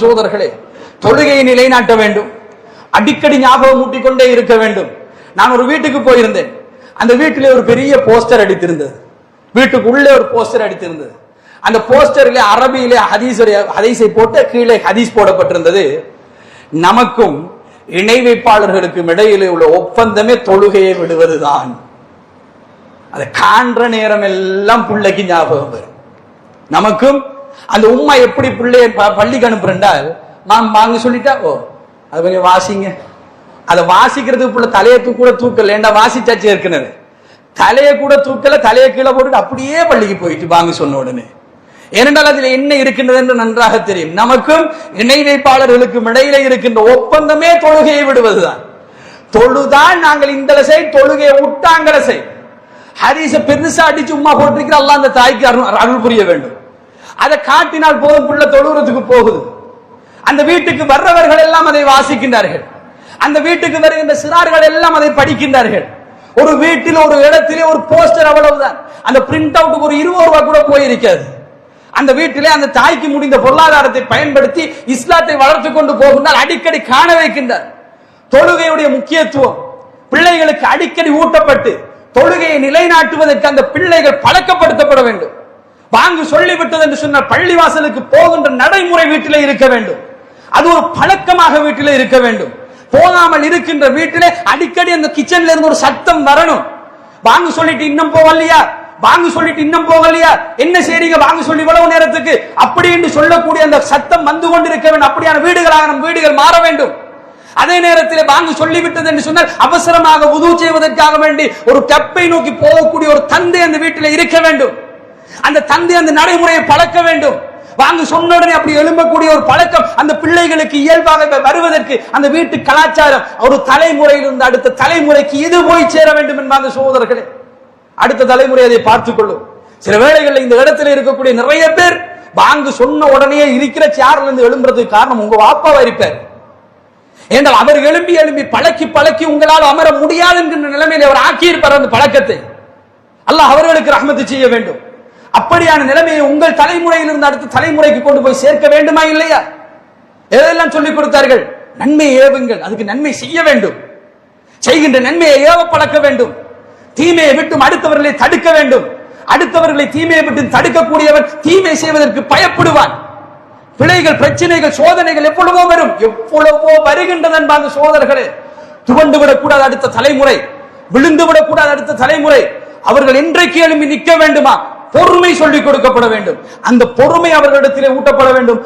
சோதர்களே, தொழுகையை நிலைநாட்ட வேண்டும். அடிக்கடி ஞாபகம் ஊட்டிக்கொண்டே இருக்க வேண்டும். நான் ஒரு வீட்டுக்கு போயிருந்தேன். அந்த வீட்டிலே ஒரு பெரிய போஸ்டர் அடித்திருந்தது. வீட்டுக்கு உள்ளே ஒரு போஸ்டர் அடித்திருந்தது. அந்த போஸ்டரிலே அரபியிலே ஹதீஸை போட்டு கீழே ஹதீஸ் போடப்பட்டிருந்தது. நமக்கும் இணை வைப்பாளர்களுக்கும் இடையிலே உள்ள ஒப்பந்தமே தொழுகையை விடுவதுதான். அதை காண்ற நேரம் எல்லாம் பிள்ளைக்கு ஞாபகம் வரும். நமக்கும் அந்த உம்மா எப்படி பிள்ளைய பள்ளிக்கு அனுப்புறால் வாங்க சொல்லிட்டா, ஓ அது கொஞ்சம் வாசிங்க. அதை வாசிக்கிறதுக்கு பிள்ளை தலையை கூட தூக்கல, ஏண்டா வாசிச்சாச்சு இருக்கிறது. தலையை கூட தூக்கல, தலையை கீழே போட்டுட்டு அப்படியே பள்ளிக்கு போயிட்டு வாங்க சொன்ன உடனே. ஏனென்றால் அதில் என்ன இருக்கின்றது என்று நன்றாக தெரியும். நமக்கும் இணை வைப்பாளர்களுக்கும் இடையில இருக்கின்ற ஒப்பந்தமே தொழுகையை விடுவதுதான். தொழுதான் நாங்கள் இந்த தொழுகையை விட்டாங்கிற செய் ஹதீஸ பெருசா அடிச்சு உம்மா போட்டிருக்கிற அல்லாஹ் அந்த தாய்க்கு அருள் புரிய வேண்டும். அதை காட்டினால் போதும், புள்ள தொழுகிறதுக்கு போகுது. அந்த வீட்டுக்கு வர்றவர்கள் எல்லாம் அதை வாசிக்கின்றார்கள். அந்த வீட்டுக்கு வருகின்ற சிறார்கள் எல்லாம் அதை படிக்கின்றார்கள். ஒரு வீட்டில் ஒரு இடத்திலே ஒரு போஸ்டர், அவ்வளவுதான். அந்த பிரிண்ட் அவுட்டுக்கு ஒரு 20 ரூபாய் கூட போயிருக்காது. அந்த வீட்டிலே அந்த தாய்க்கு முடிந்த பொருளாதாரத்தை பயன்படுத்தி இஸ்லாத்தை வளர்த்து கொண்டு போகின்றால் அடிக்கடி காண வைக்கின்றார். தொழுகையுடைய முக்கியத்துவம் பிள்ளைகளுக்கு அடிக்கடி ஊட்டப்பட்டு தொழுகையை நிலைநாட்டுவதற்கு அந்த பிள்ளைகள் பழக்கப்படுத்தப்பட வேண்டும். வாங்கு சொல்லிவிட்டது என்று சொன்னால் பள்ளிவாசலுக்கு போகின்ற நடைமுறை வீட்டிலே இருக்க வேண்டும். அது ஒரு பழக்கமாக வீட்டிலே இருக்க வேண்டும். போகாமல் இருக்கின்ற வீட்டிலே அடிக்கடி அந்த கிச்சன்ல இருந்து ஒரு சத்தம் வரணும். வாங்கு சொல்லிட்டு இன்னும் போகலையா, வாங்கு சொல்லிட்டு இன்னும் போகலையா, என்ன செய்றீங்க வாங்கு சொல்லி இவ்வளவு நேரத்துக்கு, அப்படி என்று சொல்லக்கூடிய அந்த சத்தம் வந்து கொண்டிருக்க வேண்டும். அப்படியான வீடுகளாக நம் வீடுகள் மாற வேண்டும். அதே நேரத்தில் வாங்கு சொல்லிவிட்டது என்று சொன்னால் அவசரமாக வுது செய்வதற்காக வேண்டி ஒரு கப்பை நோக்கி போகக்கூடிய ஒரு தந்தை அந்த வீட்டில் இருக்க வேண்டும். அந்த தந்தை அந்த நடைமுறையை பழக்க வேண்டும். வாங்க சொன்ன உடனே அப்படி எழும்பக்கூடிய ஒரு பழக்கம் அந்த பிள்ளைகளுக்கு இயல்பாக வருவதற்கு அந்த வீட்டு கலாச்சாரம் ஒரு தலைமுறையிலிருந்து அடுத்த தலைமுறைக்கு இது போய் சேர வேண்டும் என்பாங்க சகோதரர்களே. அடுத்த தலைமுறை அதை பார்த்துக் கொள்ளும். சில வேளைகளில் இந்த இடத்துல இருக்கக்கூடிய நிறைய பேர் வாங்க சொன்ன உடனே இருக்கிற சேர்ல இருந்து எழும்புறதுக்கு காரணம் உங்க வாப்பாவா இருப்பார். என்றால் அவர் எழும்பி எழும்பி பழக்கி பழக்கி உங்களால் அமர முடியாது என்கின்ற நிலைமையில் அவர் ஆக்கியிருப்பார் அந்த பழக்கத்தை. அல்லாஹ் அவர்களுக்கு ரஹ்மத்து செய்ய வேண்டும். அப்படியான நிலைமையை உங்கள் தலைமுறையிலிருந்து அடுத்த தலைமுறைக்கு கொண்டு போய் சேர்க்க வேண்டுமா இல்லையா? எதெல்லாம் சொல்லிக் கொடுத்தார்கள்? நன்மையை ஏவுங்கள், அதுக்கு நன்மை செய்ய வேண்டும். செய்கின்ற நன்மையை ஏவ பழக்க வேண்டும். தீமையை விட்டும் அடுத்தவர்களை தடுக்க வேண்டும். அடுத்தவர்களை தீமையை விட்டு தடுக்கக்கூடியவன் தீமை செய்வதற்கு பயப்படுவான். பிழைகள், பிரச்சனைகள், சோதனைகள் எவ்வளவோ வரும், எவ்வளவோ வருகின்றது என்பாங்க சோதர்களே. துவண்டு விடக்கூடாது அடுத்த தலைமுறை, விழுந்து விடக்கூடாது அடுத்த தலைமுறை. அவர்கள் இன்றைக்கு எழுப்பி நிற்க வேண்டுமா? பொறுமை சொல்லிக் கொடுக்கப்பட வேண்டும். அந்த பொறுமை அவர்களிடத்திலே ஊட்டப்பட வேண்டும்.